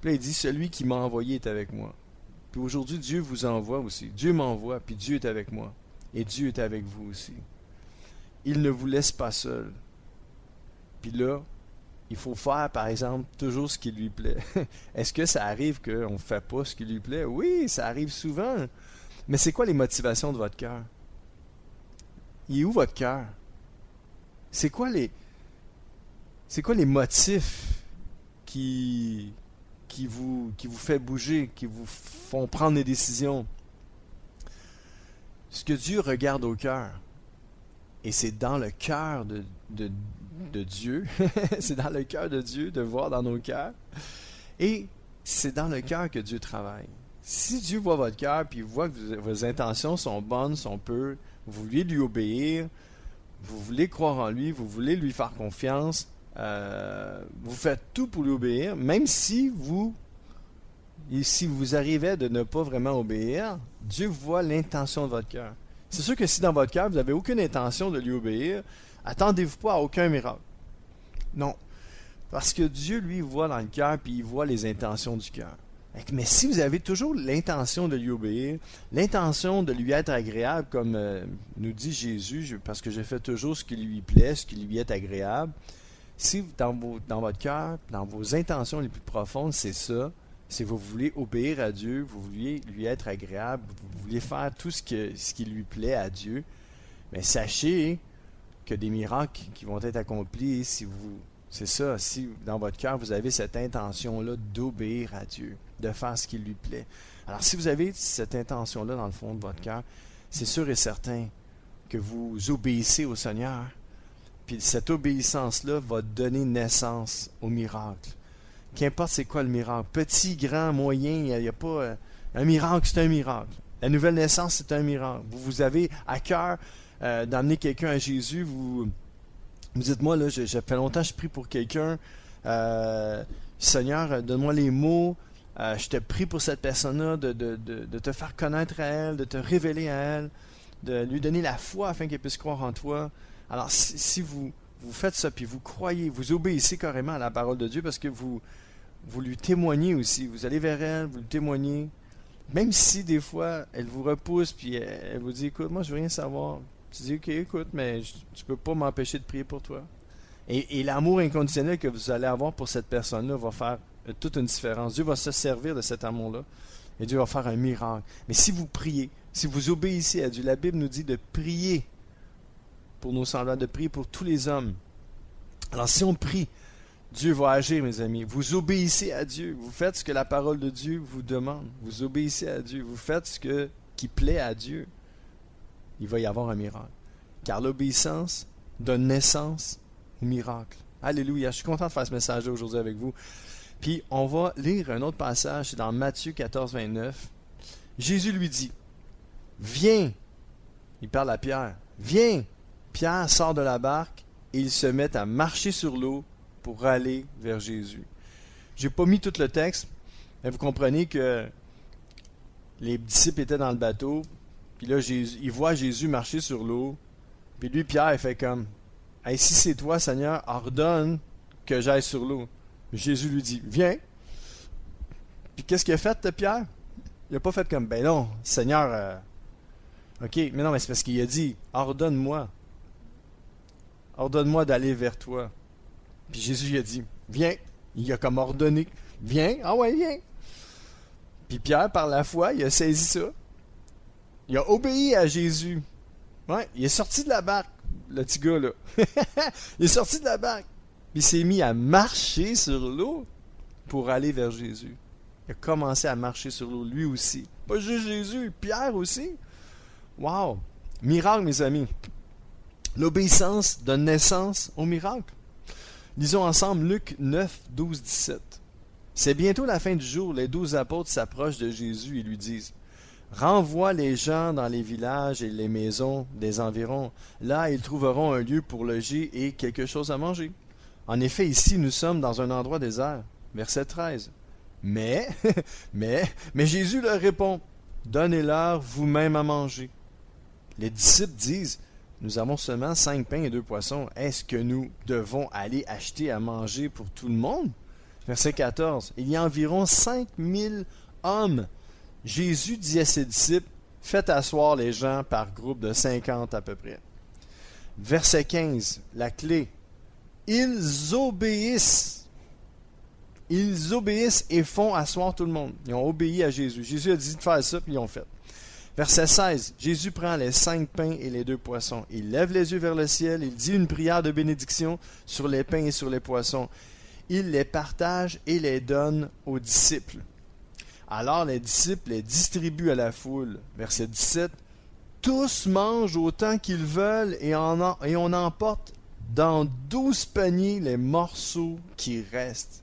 Puis là, il dit, celui qui m'a envoyé est avec moi. Puis aujourd'hui, Dieu vous envoie aussi. Dieu m'envoie, puis Dieu est avec moi. Et Dieu est avec vous aussi. Il ne vous laisse pas seul. Puis là, il faut faire, par exemple, toujours ce qui lui plaît. Est-ce que ça arrive qu'on ne fait pas ce qui lui plaît? Oui, ça arrive souvent. Mais c'est quoi les motivations de votre cœur? Il est où votre cœur? C'est quoi les motifs qui vous fait bouger, qui vous font prendre des décisions? Ce que Dieu regarde au cœur, et c'est dans le cœur de Dieu, c'est dans le cœur de Dieu de voir dans nos cœurs, et c'est dans le cœur que Dieu travaille. Si Dieu voit votre cœur, puis il voit que vos intentions sont bonnes, sont pures, vous voulez lui obéir, vous voulez croire en lui, vous voulez lui faire confiance, vous faites tout pour lui obéir, même si vous arrivez de ne pas vraiment obéir, Dieu voit l'intention de votre cœur. C'est sûr que si dans votre cœur, vous n'avez aucune intention de lui obéir, attendez-vous pas à aucun miracle. Non. Parce que Dieu, lui, voit dans le cœur, puis il voit les intentions du cœur. Mais si vous avez toujours l'intention de lui obéir, l'intention de lui être agréable, comme nous dit Jésus, parce que je fais toujours ce qui lui plaît, ce qui lui est agréable, si dans votre cœur, dans vos intentions les plus profondes, c'est ça, c'est que vous voulez obéir à Dieu, vous voulez lui être agréable, vous voulez faire tout ce qui lui plaît à Dieu, mais sachez que des miracles qui vont être accomplis si dans votre cœur vous avez cette intention-là d'obéir à Dieu, de faire ce qui lui plaît. Alors si vous avez cette intention-là dans le fond de votre cœur, c'est sûr et certain que vous obéissez au Seigneur, puis cette obéissance-là va donner naissance au miracle. Qu'importe c'est quoi le miracle, petit, grand, moyen, il n'y a pas... un miracle, c'est un miracle. La nouvelle naissance, c'est un miracle. Vous avez à cœur d'amener quelqu'un à Jésus, vous dites, moi, là, ça fait longtemps que je prie pour quelqu'un, Seigneur, donne-moi les mots, je te prie pour cette personne-là, de te faire connaître à elle, de te révéler à elle, de lui donner la foi afin qu'elle puisse croire en toi. Alors, si vous faites ça, puis vous croyez, vous obéissez carrément à la parole de Dieu, parce que vous lui témoignez aussi. Vous allez vers elle, vous lui témoignez. Même si des fois, elle vous repousse, puis elle vous dit, écoute, moi, je veux rien savoir. Tu dis, ok, écoute, mais tu peux pas m'empêcher de prier pour toi. Et l'amour inconditionnel que vous allez avoir pour cette personne-là va faire toute une différence. Dieu va se servir de cet amour-là, et Dieu va faire un miracle. Mais si vous priez, si vous obéissez à Dieu, la Bible nous dit de prier pour nos semblables, de prier pour tous les hommes. Alors si on prie, Dieu va agir, mes amis. Vous obéissez à Dieu. Vous faites ce que la parole de Dieu vous demande. Vous obéissez à Dieu. Vous faites ce qui plaît à Dieu. Il va y avoir un miracle. Car l'obéissance donne naissance au miracle. Alléluia. Je suis content de faire ce message-là aujourd'hui avec vous. Puis on va lire un autre passage, c'est dans Matthieu 14, 29. Jésus lui dit, « Viens !» Il parle à Pierre. « Viens !» Pierre sort de la barque et ils se mettent à marcher sur l'eau pour aller vers Jésus. Je n'ai pas mis tout le texte, mais vous comprenez que les disciples étaient dans le bateau, puis là, ils voient Jésus marcher sur l'eau, puis lui, Pierre, il fait comme, « Hey, si c'est toi, Seigneur, ordonne que j'aille sur l'eau. » Jésus lui dit, « Viens !» Puis qu'est-ce qu'il a fait, Pierre? Il n'a pas fait comme, « Ben non, Seigneur, ok, mais non, mais c'est parce qu'il a dit, ordonne-moi. Ordonne-moi d'aller vers toi. » Puis Jésus lui a dit, « Viens !» Il a comme ordonné, « Viens, ah ouais, viens !» Puis Pierre, par la foi, il a saisi ça. Il a obéi à Jésus. Ouais, il est sorti de la barque, le petit gars là. Il est sorti de la barque. Puis il s'est mis à marcher sur l'eau pour aller vers Jésus. Il a commencé à marcher sur l'eau, lui aussi. Pas juste Jésus, Pierre aussi. Wow! Miracle, mes amis. L'obéissance donne naissance au miracle. Lisons ensemble Luc 9, 12, 17. C'est bientôt la fin du jour, les 12 apôtres s'approchent de Jésus et lui disent, « Renvoie les gens dans les villages et les maisons des environs. Là, ils trouveront un lieu pour loger et quelque chose à manger. En effet, ici, nous sommes dans un endroit désert. » Verset 13. Mais Jésus leur répond, « Donnez-leur vous-même à manger. » Les disciples disent, « Nous avons seulement 5 pains et 2 poissons. Est-ce que nous devons aller acheter à manger pour tout le monde? » Verset 14. Il y a environ 5000 hommes. Jésus dit à ses disciples, « Faites asseoir les gens par groupe de 50 à peu près. » Verset 15, la clé. Ils obéissent. Ils obéissent et font asseoir tout le monde. Ils ont obéi à Jésus. Jésus a dit de faire ça, puis ils l'ont fait. Verset 16, Jésus prend les 5 pains et les 2 poissons. Il lève les yeux vers le ciel, il dit une prière de bénédiction sur les pains et sur les poissons. Il les partage et les donne aux disciples. Alors les disciples les distribuent à la foule. Verset 17, tous mangent autant qu'ils veulent et on emporte dans 12 paniers les morceaux qui restent.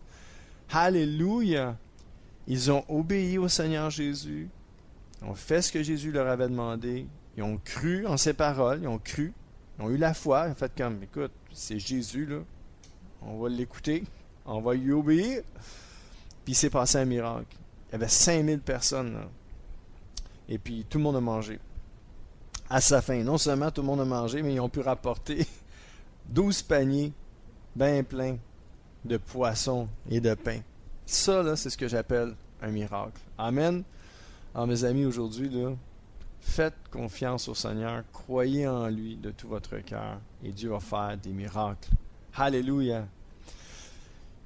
Alléluia! Ils ont obéi au Seigneur Jésus. Ils ont fait ce que Jésus leur avait demandé. Ils ont cru en ses paroles. Ils ont cru. Ils ont eu la foi. Ils ont fait comme, écoute, c'est Jésus, là. On va l'écouter. On va lui obéir. Puis il s'est passé un miracle. Il y avait 5000 personnes, là. Et puis tout le monde a mangé. À sa fin, non seulement tout le monde a mangé, mais ils ont pu rapporter 12 paniers bien pleins de poissons et de pain. Ça, là, c'est ce que j'appelle un miracle. Amen. Alors, mes amis, aujourd'hui, là, faites confiance au Seigneur, croyez en lui de tout votre cœur, et Dieu va faire des miracles. Alléluia.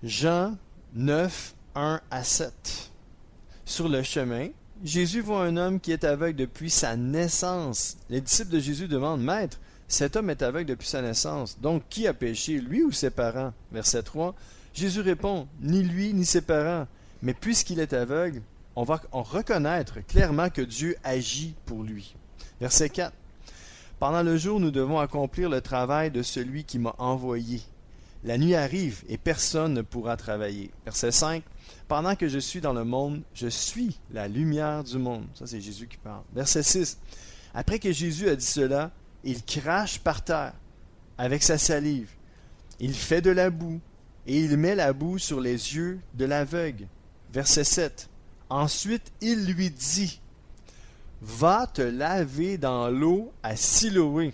Jean 9, 1 à 7. Sur le chemin, Jésus voit un homme qui est aveugle depuis sa naissance. Les disciples de Jésus demandent, « Maître, cet homme est aveugle depuis sa naissance. Donc, qui a péché, lui ou ses parents? » Verset 3. Jésus répond, « Ni lui, ni ses parents. Mais puisqu'il est aveugle, on va reconnaître clairement que Dieu agit pour lui. » Verset 4. « Pendant le jour, nous devons accomplir le travail de celui qui m'a envoyé. La nuit arrive et personne ne pourra travailler. » Verset 5. « Pendant que je suis dans le monde, je suis la lumière du monde. » Ça, c'est Jésus qui parle. Verset 6. « Après que Jésus a dit cela, il crache par terre avec sa salive. Il fait de la boue et il met la boue sur les yeux de l'aveugle. » Verset 7. Ensuite, il lui dit, « Va te laver dans l'eau à Siloé. »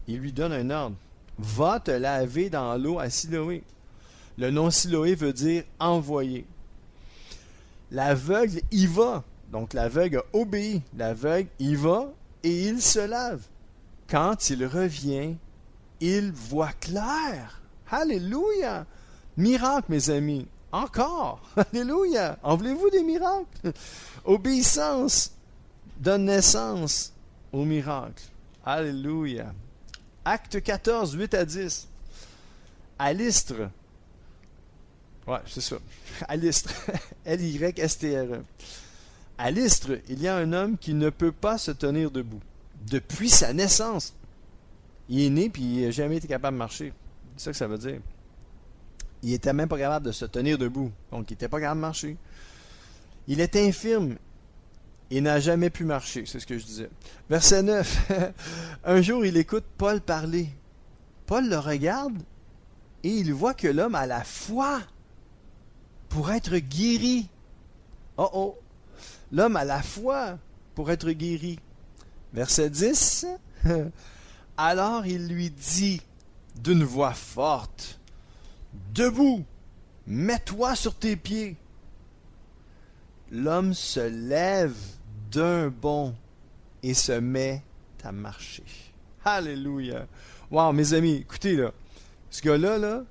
Il lui donne un ordre. « Va te laver dans l'eau à Siloé. » Le nom Siloé veut dire « envoyé ». L'aveugle y va. Donc l'aveugle a obéi. L'aveugle y va et il se lave. Quand il revient, il voit clair. Alléluia! Miracle, mes amis. Encore. Alléluia! En voulez-vous des miracles? Obéissance donne naissance au miracle. Alléluia! Acte 14, 8 à 10. À Lystre. Ouais, c'est ça. À Lystre. L-Y-S-T-R-E. À Lystre, il y a un homme qui ne peut pas se tenir debout. Depuis sa naissance. Il est né puis il n'a jamais été capable de marcher. C'est ça que ça veut dire. Il était même pas capable de se tenir debout. Donc, il n'était pas capable de marcher. Il est infirme et n'a jamais pu marcher. C'est ce que je disais. Verset 9. Un jour, il écoute Paul parler. Paul le regarde et il voit que l'homme a la foi pour être guéri. Oh oh! L'homme a la foi pour être guéri. Verset 10. Alors il lui dit d'une voix forte, debout, mets-toi sur tes pieds. L'homme se lève d'un bond et se met à marcher. Alléluia! Wow, mes amis, écoutez là, ce gars-là, là,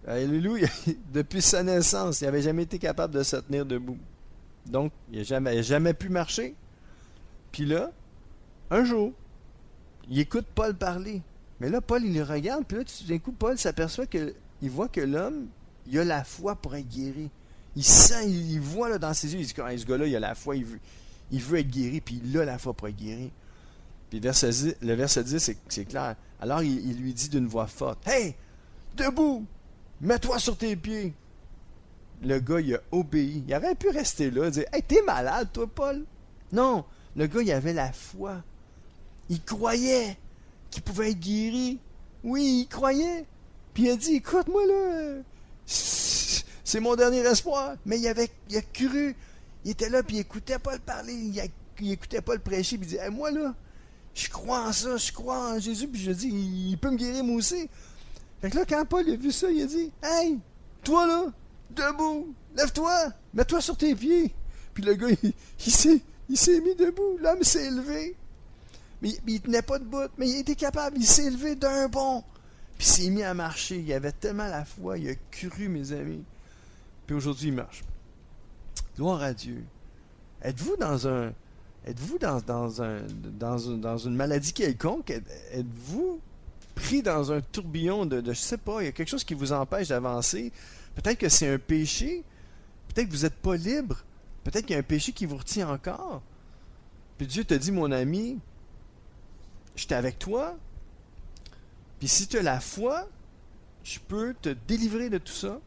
alléluia, depuis sa naissance, il n'avait jamais été capable de se tenir debout. Donc, il n'a jamais pu marcher. Puis là, un jour, il écoute Paul parler. Mais là, Paul, il le regarde, puis là, tout d'un coup, Paul s'aperçoit qu'il voit que l'homme, il a la foi pour être guéri. Il sent, il voit là, dans ses yeux, il dit que ce gars-là, il a la foi, il veut être guéri, puis il a la foi pour être guéri. Puis le verset 10, c'est clair. Alors, il lui dit d'une voix forte, « Hey, debout, mets-toi sur tes pieds. » Le gars, il a obéi. Il aurait pu rester là, dire, « Hey, t'es malade, toi, Paul? » Non, le gars, il avait la foi. Il croyait qu'il pouvait être guéri. Oui, il croyait. Puis il a dit, écoute, moi là, c'est mon dernier espoir. Mais il a cru. Il était là, puis il écoutait pas le parler. Il écoutait pas le prêcher, puis il dit, hey, moi là, je crois en ça, je crois en Jésus, puis je dis, il peut me guérir moi aussi. Fait que là, quand Paul a vu ça, il a dit, hey, toi là, debout, lève-toi, mets-toi sur tes pieds. Puis le gars, il s'est mis debout. L'homme s'est élevé. Mais il tenait pas debout, mais il était capable. Il s'est élevé d'un bond. Puis il s'est mis à marcher. Il avait tellement la foi. Il a cru, mes amis. Puis aujourd'hui, il marche. Gloire à Dieu. Êtes-vous dans une maladie quelconque? Êtes-vous pris dans un tourbillon de je sais pas, il y a quelque chose qui vous empêche d'avancer? Peut-être que c'est un péché. Peut-être que vous n'êtes pas libre. Peut-être qu'il y a un péché qui vous retient encore. Puis Dieu te dit, mon ami, j'étais avec toi. Puis si tu as la foi, je peux te délivrer de tout ça.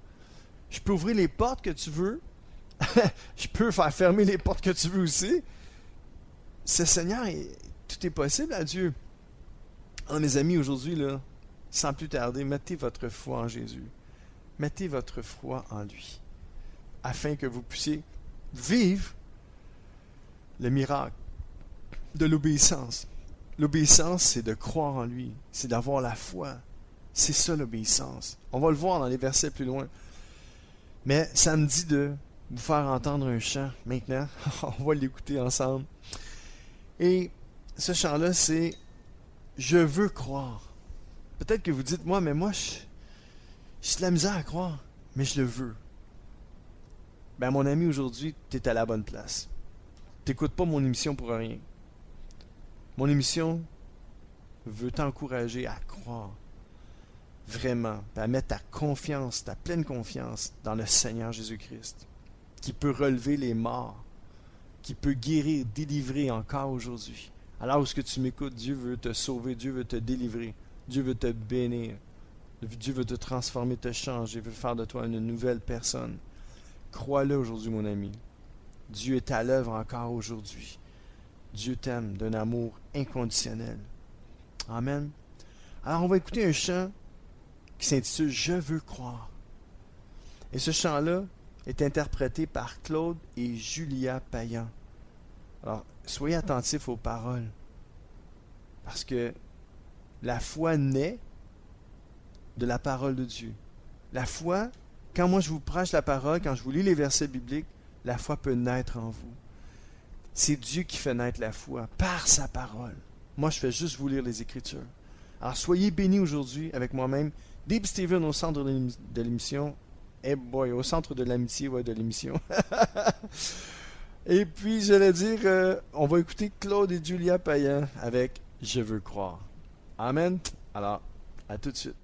Je peux ouvrir les portes que tu veux. Je peux faire fermer les portes que tu veux aussi. Ce Seigneur, tout est possible à Dieu. Alors mes amis, aujourd'hui, là, sans plus tarder, mettez votre foi en Jésus. Mettez votre foi en lui. Afin que vous puissiez vivre le miracle de l'obéissance. L'obéissance, c'est de croire en lui. C'est d'avoir la foi. C'est ça l'obéissance. On va le voir dans les versets plus loin. Mais ça me dit de vous faire entendre un chant maintenant. On va l'écouter ensemble. Et ce chant-là, c'est « Je veux croire ». Peut-être que vous dites, moi, j'ai de la misère à croire, mais je le veux. Ben, mon ami, aujourd'hui, tu es à la bonne place. Tu n'écoutes pas mon émission pour rien. Mon émission veut t'encourager à croire vraiment, à mettre ta confiance, ta pleine confiance dans le Seigneur Jésus-Christ, qui peut relever les morts, qui peut guérir, délivrer encore aujourd'hui. Alors où est-ce que tu m'écoutes, Dieu veut te sauver, Dieu veut te délivrer, Dieu veut te bénir, Dieu veut te transformer, te changer, veut faire de toi une nouvelle personne. Crois-le aujourd'hui, mon ami. Dieu est à l'œuvre encore aujourd'hui. Dieu t'aime d'un amour inconditionnel. Amen. Alors, on va écouter un chant qui s'intitule « Je veux croire ». Et ce chant-là est interprété par Claude et Julia Payan. Alors, soyez attentifs aux paroles. Parce que la foi naît de la parole de Dieu. La foi, quand moi je vous prêche la parole, quand je vous lis les versets bibliques, la foi peut naître en vous. C'est Dieu qui fait naître la foi par sa parole. Moi, je fais juste vous lire les Écritures. Alors, soyez bénis aujourd'hui avec moi-même. Deep Steven au centre de l'émission. Eh boy, au centre de l'amitié, ouais, de l'émission. Et puis, j'allais dire, on va écouter Claude et Julia Payan avec « Je veux croire ». Amen. Alors, à tout de suite.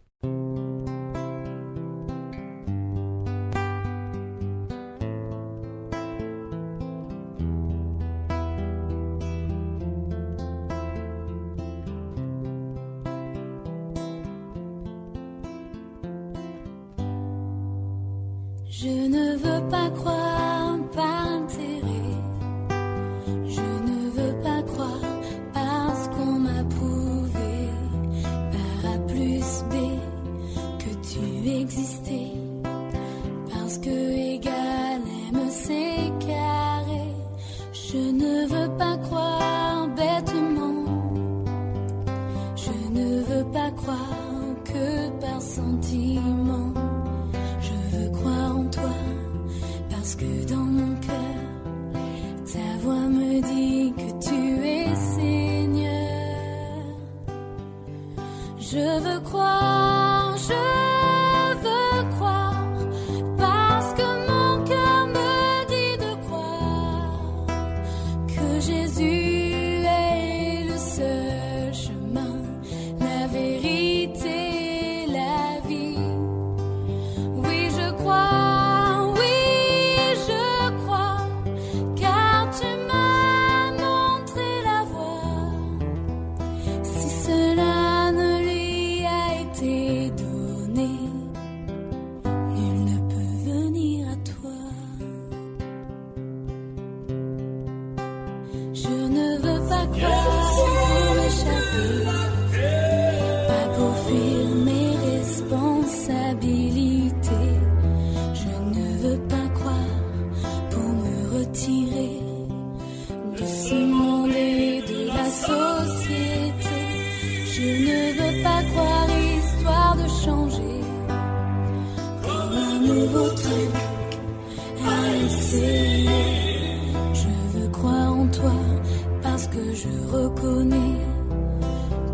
Je ne veux pas croire par intérêt. Je ne veux pas croire parce qu'on m'a prouvé par A plus B que tu existais. Parce que égal M c'est carré. Je ne veux pas croire bêtement. Je ne veux pas croire que par sentiment. Je veux croire en toi parce que dans mon cœur ta voix me dit que tu es Seigneur. Je veux croire, je veux croire parce que mon cœur me dit de croire que Jésus est le seul chemin, la vérité, la vie. Oui, je crois, car tu m'as montré la voie. Si cela ne lui a été donné, nul ne peut venir à toi. Je ne veux pas croire pour m'échapper, pas pour fuir mes responsabilités. Je ne veux pas croire pour me retirer de ce monde et de la société. Je ne veux pas croire histoire de changer comme un nouveau truc à essayer. Je veux croire en toi parce que je reconnais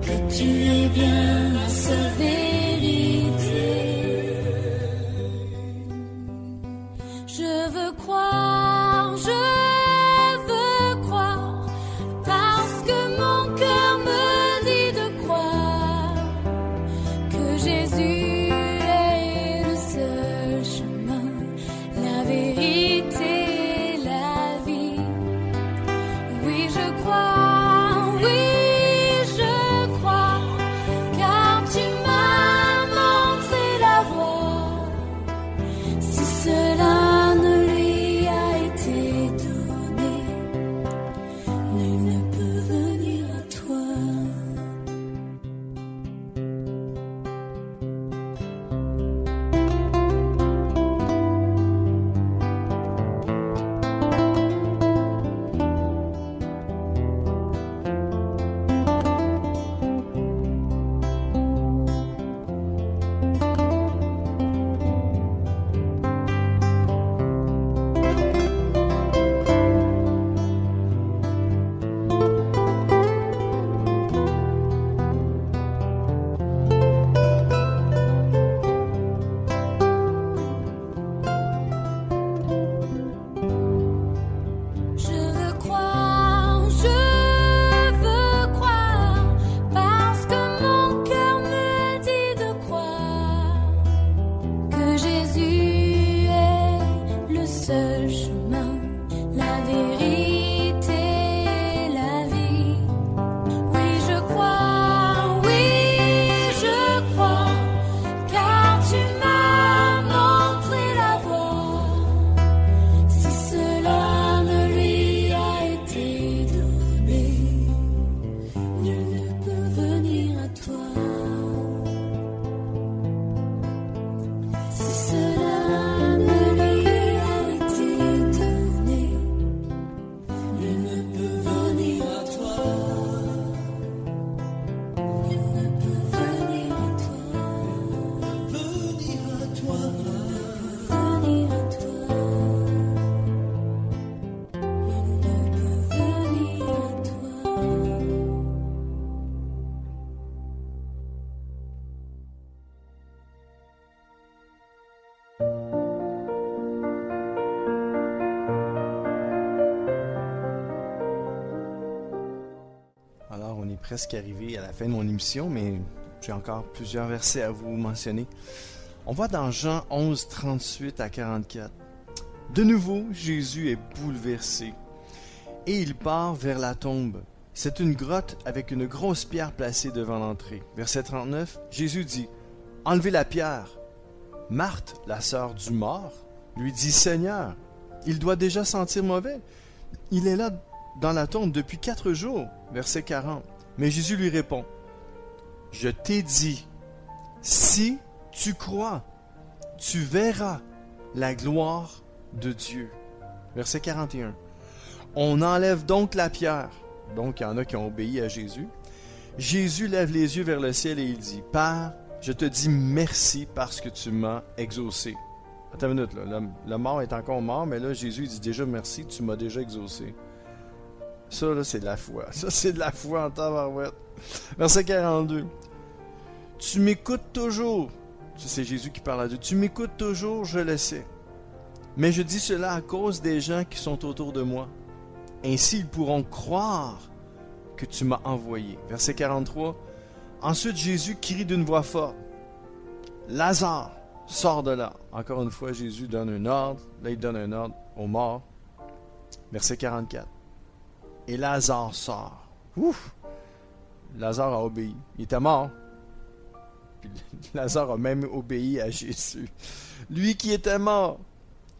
que tu es bien la seule vérité. Je veux croire, parce que mon cœur me dit de croire que Jésus est le seul chemin, la vérité, la vie. Oui, je crois, car tu m'as montré la voie. Si cela ne lui a été donné, nul ne peut venir à toi. Presque arrivé à la fin de mon émission, mais j'ai encore plusieurs versets à vous mentionner. On voit dans Jean 11, 38 à 44. De nouveau, Jésus est bouleversé et il part vers la tombe. C'est une grotte avec une grosse pierre placée devant l'entrée. Verset 39, Jésus dit « Enlevez la pierre. » Marthe, la sœur du mort, lui dit « Seigneur, il doit déjà sentir mauvais. Il est là dans la tombe depuis 4 jours. » Verset 40. Mais Jésus lui répond « Je t'ai dit, si tu crois, tu verras la gloire de Dieu. » Verset 41. On enlève donc la pierre. Donc, il y en a qui ont obéi à Jésus. Jésus lève les yeux vers le ciel et il dit, « Père, je te dis merci parce que tu m'as exaucé. » Attends une minute, là. Le mort est encore mort, mais là, Jésus dit déjà merci, tu m'as déjà exaucé. Ça, là, c'est de la foi. Ça, c'est de la foi en tabarouette. Verset 42. Tu m'écoutes toujours. Ça, c'est Jésus qui parle à Dieu. Tu m'écoutes toujours, je le sais. Mais je dis cela à cause des gens qui sont autour de moi. Ainsi, ils pourront croire que tu m'as envoyé. Verset 43. Ensuite, Jésus crie d'une voix forte. Lazare, sors de là. Encore une fois, Jésus donne un ordre. Là, il donne un ordre aux morts. Verset 44. Et Lazare sort. Ouf! Lazare a obéi. Il était mort. Puis Lazare a même obéi à Jésus. Lui qui était mort.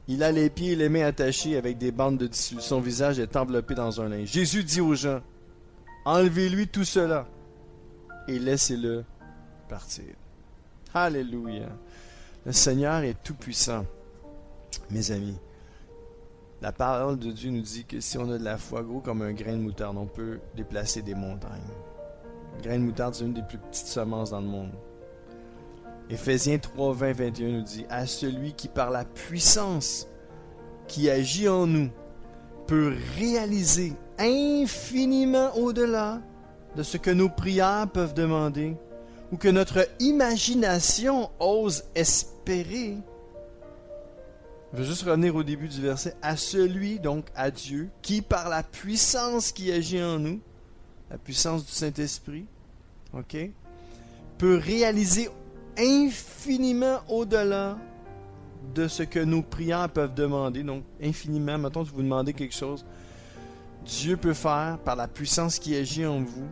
Il a les pieds et les mains attachés avec des bandes de tissu. Son visage est enveloppé dans un linge. Jésus dit aux gens, enlevez-lui tout cela et laissez-le partir. Alléluia. Le Seigneur est tout-puissant. Mes amis, la parole de Dieu nous dit que si on a de la foi, gros comme un grain de moutarde, on peut déplacer des montagnes. Le grain de moutarde, c'est une des plus petites semences dans le monde. Éphésiens 3, 20, 21 nous dit « À celui qui par la puissance qui agit en nous peut réaliser infiniment au-delà de ce que nos prières peuvent demander ou que notre imagination ose espérer. » Je veux juste revenir au début du verset. « À celui, donc à Dieu, qui par la puissance qui agit en nous, la puissance du Saint-Esprit, ok, peut réaliser infiniment au-delà de ce que nos prières peuvent demander. » Donc, infiniment, mettons que vous demandez quelque chose, Dieu peut faire par la puissance qui agit en vous,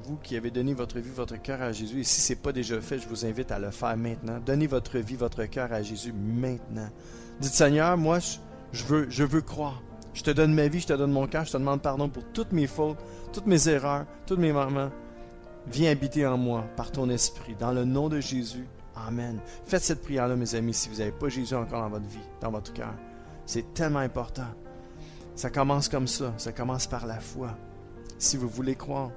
vous qui avez donné votre vie, votre cœur à Jésus. Et si ce n'est pas déjà fait, je vous invite à le faire maintenant. Donnez votre vie, votre cœur à Jésus maintenant. Dites, Seigneur, moi, je veux croire. Je te donne ma vie, je te donne mon cœur, je te demande pardon pour toutes mes fautes, toutes mes erreurs, tous mes manquements. Viens habiter en moi par ton esprit, dans le nom de Jésus. Amen. Faites cette prière-là, mes amis, si vous n'avez pas Jésus encore dans votre vie, dans votre cœur. C'est tellement important. Ça commence comme ça. Ça commence par la foi. Si vous voulez croire,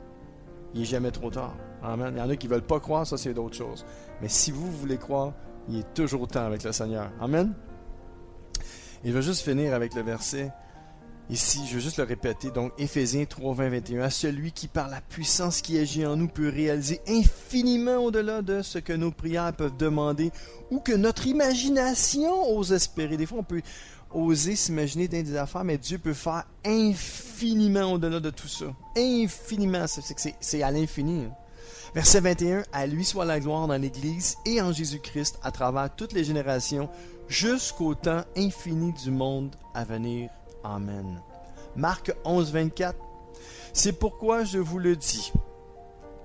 il n'est jamais trop tard. Amen. Il y en a qui ne veulent pas croire, ça c'est d'autres choses. Mais si vous voulez croire, il est toujours temps avec le Seigneur. Amen. Et je vais juste finir avec le verset. Ici, je vais juste le répéter. Donc, Éphésiens 3, 20, 21. « À celui qui, par la puissance qui agit en nous, peut réaliser infiniment au-delà de ce que nos prières peuvent demander ou que notre imagination ose espérer. » Des fois, on peut oser s'imaginer dans des affaires, mais Dieu peut faire infiniment au-delà de tout ça. Infiniment. C'est à l'infini. Verset 21. « À lui soit la gloire dans l'Église et en Jésus-Christ à travers toutes les générations jusqu'au temps infini du monde à venir. Amen. » Marc 11, 24. « C'est pourquoi je vous le dis,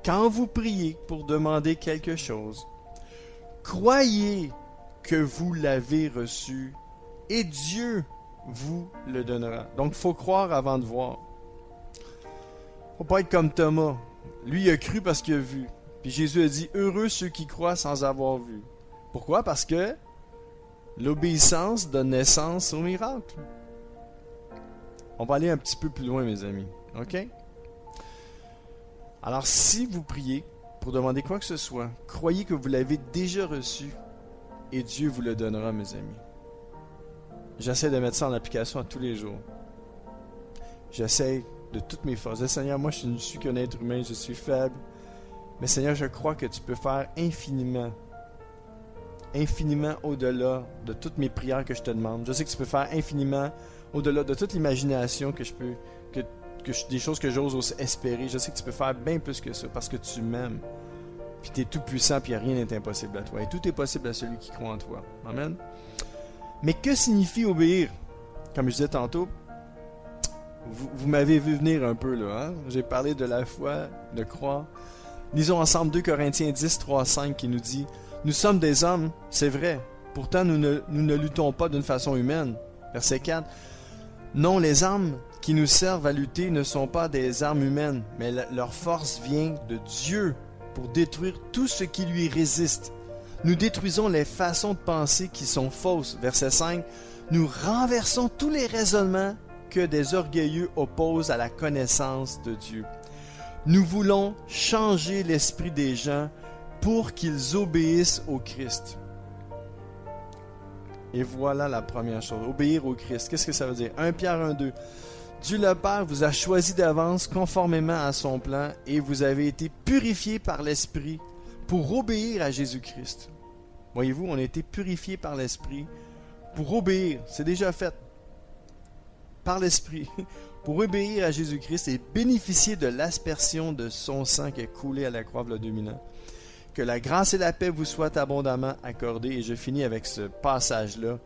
quand vous priez pour demander quelque chose, croyez que vous l'avez reçu et Dieu vous le donnera. » Donc, il faut croire avant de voir. Il ne faut pas être comme Thomas. Lui, il a cru parce qu'il a vu. Puis Jésus a dit, « Heureux ceux qui croient sans avoir vu. » Pourquoi? Parce que l'obéissance donne naissance au miracle. On va aller un petit peu plus loin, mes amis. OK? Alors, si vous priez pour demander quoi que ce soit, croyez que vous l'avez déjà reçu et Dieu vous le donnera, mes amis. J'essaie de mettre ça en application à tous les jours. J'essaie de toutes mes forces. Seigneur, moi, je ne suis qu'un être humain, je suis faible. Mais Seigneur, je crois que tu peux faire infiniment au-delà de toutes mes prières que je te demande. Je sais que tu peux faire infiniment au-delà de toute l'imagination des choses que j'ose espérer. Je sais que tu peux faire bien plus que ça parce que tu m'aimes. Puis tu es tout puissant, puis rien n'est impossible à toi. Et tout est possible à celui qui croit en toi. Amen. Mais que signifie obéir? Comme je disais tantôt, vous m'avez vu venir un peu là. Hein? J'ai parlé de la foi, de croire. Lisons ensemble 2 Corinthiens 10, 3, 5 qui nous dit « Nous sommes des hommes, c'est vrai, Pourtant, nous ne luttons pas d'une façon humaine. Verset 4. Non, les armes qui nous servent à lutter ne sont pas des armes humaines, mais leur force vient de Dieu pour détruire tout ce qui lui résiste. Nous détruisons les façons de penser qui sont fausses. Verset 5. Nous renversons tous les raisonnements que des orgueilleux opposent à la connaissance de Dieu. Nous voulons changer l'esprit des gens pour qu'ils obéissent au Christ. Et voilà la première chose, obéir au Christ. Qu'est-ce que ça veut dire? 1 Pierre 1,2. Dieu le Père vous a choisi d'avance conformément à son plan et vous avez été purifiés par l'Esprit pour obéir à Jésus-Christ. Voyez-vous, on a été purifiés par l'Esprit pour obéir. C'est déjà fait. Par l'Esprit. Pour obéir à Jésus-Christ et bénéficier de l'aspersion de son sang qui est coulé à la croix il y a 2000 ans. Que la grâce et la paix vous soient abondamment accordées. Et je finis avec ce passage-là.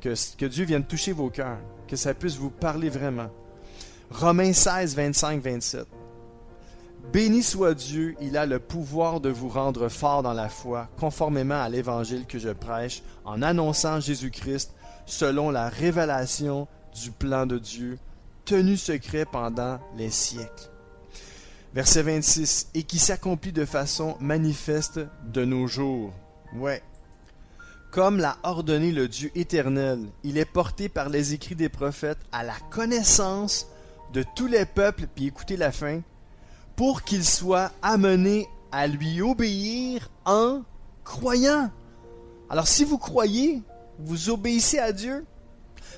Que Dieu vienne toucher vos cœurs. Que ça puisse vous parler vraiment. Romains 16, 25, 27. Béni soit Dieu, il a le pouvoir de vous rendre fort dans la foi, conformément à l'évangile que je prêche, en annonçant Jésus-Christ, selon la révélation du plan de Dieu, tenu secret pendant les siècles. Verset 26. Et qui s'accomplit de façon manifeste de nos jours. Ouais. Comme l'a ordonné le Dieu éternel, il est porté par les écrits des prophètes à la connaissance de tous les peuples, puis écoutez la fin, pour qu'ils soient amenés à lui obéir en croyant. Alors si vous croyez, vous obéissez à Dieu.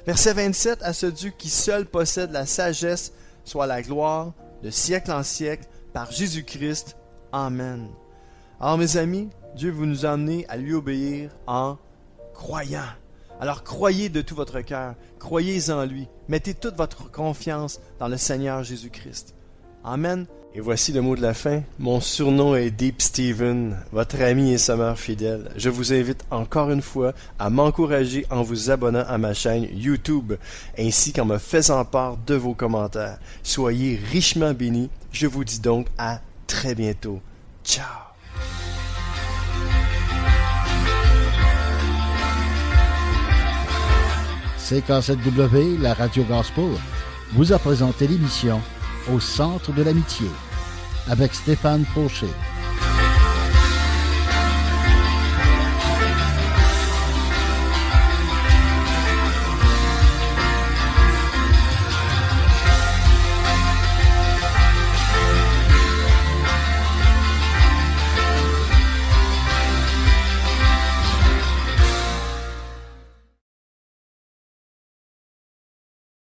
Verset 27, à ce Dieu qui seul possède la sagesse, soit la gloire, de siècle en siècle, par Jésus-Christ. Amen. Alors mes amis, Dieu veut nous emmener à lui obéir en croyant. Alors croyez de tout votre cœur, croyez en lui, mettez toute votre confiance dans le Seigneur Jésus-Christ. Amen. Et voici le mot de la fin. Mon surnom est Deep Steven, votre ami et sommeur fidèle. Je vous invite encore une fois à m'encourager en vous abonnant à ma chaîne YouTube, ainsi qu'en me faisant part de vos commentaires. Soyez richement bénis. Je vous dis donc à très bientôt. Ciao! CK7W, la radio Gospel, vous a présenté l'émission Au centre de l'amitié avec Stéphane Fauché.